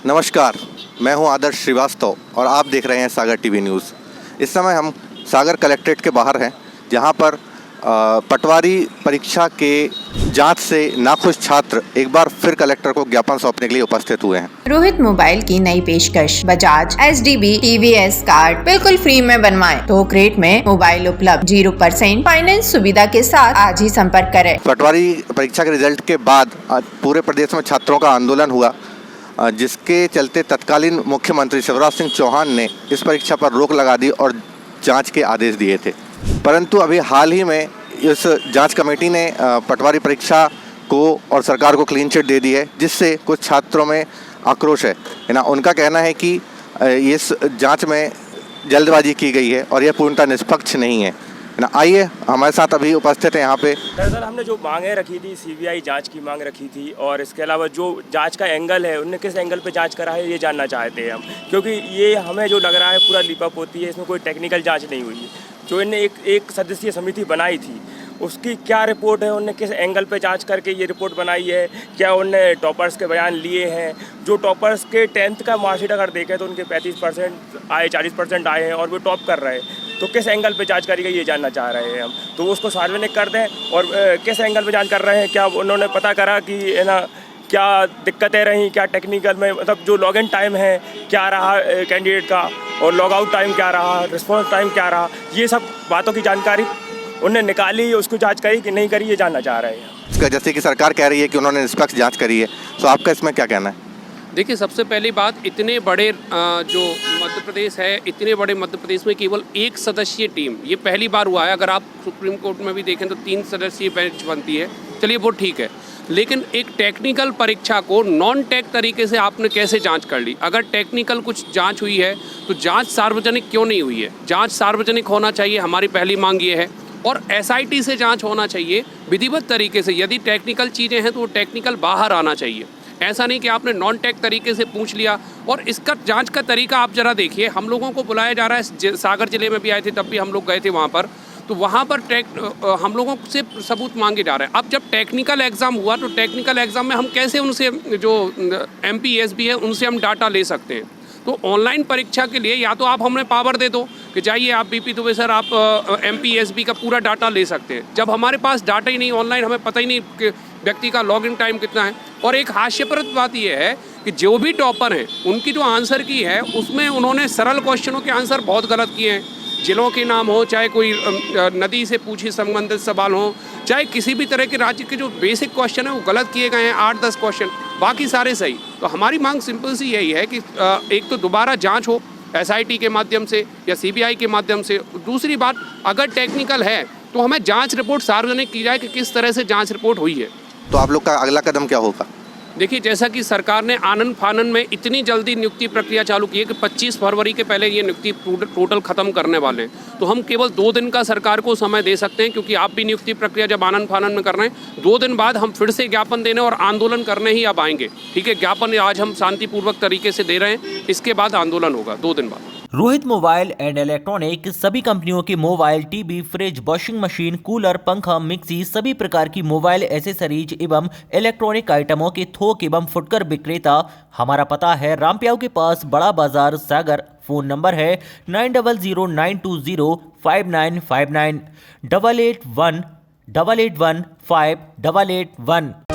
नमस्कार, मैं हूं आदर्श श्रीवास्तव और आप देख रहे हैं सागर टीवी न्यूज़। इस समय हम सागर कलेक्ट्रेट के बाहर हैं, जहां पर पटवारी परीक्षा के जांच से नाखुश छात्र एक बार फिर कलेक्टर को ज्ञापन सौंपने के लिए उपस्थित हुए हैं। रोहित मोबाइल की नई पेशकश, बजाज HDB TVS कार्ड बिल्कुल फ्री में बनवाएं। तो क्रेट में मोबाइल उपलब्ध, 0% फाइनेंस सुविधा के साथ आज ही संपर्क करें। पटवारी परीक्षा के रिजल्ट के बाद आज पूरे प्रदेश में छात्रों का आंदोलन हुआ, जिसके चलते तत्कालीन मुख्यमंत्री शिवराज सिंह चौहान ने इस परीक्षा पर रोक लगा दी और जांच के आदेश दिए थे। परंतु अभी हाल ही में इस जांच कमेटी ने पटवारी परीक्षा को और सरकार को क्लीन चिट दे दी है, जिससे कुछ छात्रों में आक्रोश है ना। उनका कहना है कि इस जांच में जल्दबाजी की गई है और यह पूर्णतः निष्पक्ष नहीं है ना। आइए, हमारे साथ अभी उपस्थित है यहाँ पे। दरअसल हमने जो मांगें रखी थी, CBI जांच की मांग रखी थी, और इसके अलावा जो जांच का एंगल है, उनने किस एंगल पे जांच करा है ये जानना चाहते हैं हम, क्योंकि ये हमें जो लग रहा है पूरा लिपअप होती है, इसमें कोई टेक्निकल जांच नहीं हुई है। जो इन्हें एक सदस्यीय समिति बनाई थी, उसकी क्या रिपोर्ट है, उनने किस एंगल पे जांच करके ये रिपोर्ट बनाई है, क्या उनने टॉपर्स के बयान लिए हैं। जो टॉपर्स के 10th का मार्कशीट अगर देखें तो उनके 35% आए, 40% आए हैं और वो टॉप कर रहे हैं। तो किस एंगल पे जांच करी गई ये जानना चाह रहे हैं हम, तो उसको सार्वजनिक कर दें। और किस एंगल पे जांच कर रहे हैं, क्या उन्होंने पता करा कि है ना क्या दिक्कतें रहीं, क्या टेक्निकल में, मतलब जो लॉग इन टाइम है क्या रहा कैंडिडेट का, और लॉग आउट टाइम क्या रहा, रिस्पॉन्स टाइम क्या रहा, ये सब बातों की जानकारी उन्हें निकाली, उसको जांच करी कि नहीं करी ये जानना चाह रहे हैं। इसका जैसे कि सरकार कह रही है कि उन्होंने निष्पक्ष जांच करी है, तो आपका इसमें क्या कहना है? देखिए, सबसे पहली बात, इतने बड़े जो मध्य प्रदेश है, इतने बड़े मध्य प्रदेश में केवल एक सदस्यीय टीम, ये पहली बार हुआ है। अगर आप सुप्रीम कोर्ट में भी देखें तो 3 सदस्यीय बेंच बनती है, चलिए वो ठीक है। लेकिन एक टेक्निकल परीक्षा को नॉन टेक तरीके से आपने कैसे जांच कर ली? अगर टेक्निकल कुछ जांच हुई है तो जांच सार्वजनिक क्यों नहीं हुई है? जांच सार्वजनिक होना चाहिए, हमारी पहली मांग ये है। और SIT से जांच होना चाहिए विधिवत तरीके से। यदि टेक्निकल चीज़ें हैं तो वो टेक्निकल बाहर आना चाहिए। ऐसा नहीं कि आपने नॉन टेक तरीके से पूछ लिया। और इसका जांच का तरीका आप ज़रा देखिए, हम लोगों को बुलाया जा रहा है, सागर ज़िले में भी आए थे, तब भी हम लोग गए थे वहाँ पर, तो वहाँ पर हम लोगों से सबूत मांगे जा रहे हैं। अब जब टेक्निकल एग्ज़ाम हुआ तो टेक्निकल एग्ज़ाम में हम कैसे उनसे, जो MPSB है, उनसे हम डाटा ले सकते हैं? तो ऑनलाइन परीक्षा के लिए या तो आप हमें पावर दे दो कि जाइए आप BP दुबे सर, आप MPSB का पूरा डाटा ले सकते हैं। जब हमारे पास डाटा ही नहीं ऑनलाइन, हमें पता ही नहीं कि व्यक्ति का लॉगिन टाइम कितना है। और एक हास्यप्रद बात यह है कि जो भी टॉपर हैं, उनकी जो आंसर की है उसमें उन्होंने सरल क्वेश्चनों के आंसर बहुत गलत किए हैं। जिलों के नाम हो, चाहे कोई नदी से पूछे संबंधित सवाल हो, चाहे किसी भी तरह के राज्य के जो बेसिक क्वेश्चन है वो गलत किए गए हैं, 8-10 क्वेश्चन, बाकी सारे सही। तो हमारी मांग सिंपल सी यही है कि एक तो दोबारा जांच हो SIT के माध्यम से या CBI के माध्यम से। दूसरी बात, अगर टेक्निकल है तो हमें जांच रिपोर्ट सार्वजनिक की जाए कि किस तरह से जांच रिपोर्ट हुई है। तो आप लोग का अगला कदम क्या होगा? देखिए, जैसा कि सरकार ने आनन फानन में इतनी जल्दी नियुक्ति प्रक्रिया चालू की है कि 25 फरवरी के पहले ये नियुक्ति टोटल ख़त्म करने वाले हैं, तो हम केवल 2 दिन का सरकार को समय दे सकते हैं, क्योंकि आप भी नियुक्ति प्रक्रिया जब आनन फानन में कर रहे हैं, 2 दिन बाद हम फिर से ज्ञापन देने और आंदोलन करने ही अब आएंगे। ठीक है, ज्ञापन आज हम शांतिपूर्वक तरीके से दे रहे हैं, इसके बाद आंदोलन होगा 2 दिन बाद। रोहित मोबाइल एंड इलेक्ट्रॉनिक सभी कंपनियों के mobile, TV, fridge, washing machine, cooler, पंखा, मिक्सी, सभी प्रकार की मोबाइल एसेसरीज एवं इलेक्ट्रॉनिक आइटमों के थोक एवं फुटकर विक्रेता। हमारा पता है रामप्याऊ के पास, बड़ा बाजार, सागर। फोन नंबर है 9009205959 881 881 5881।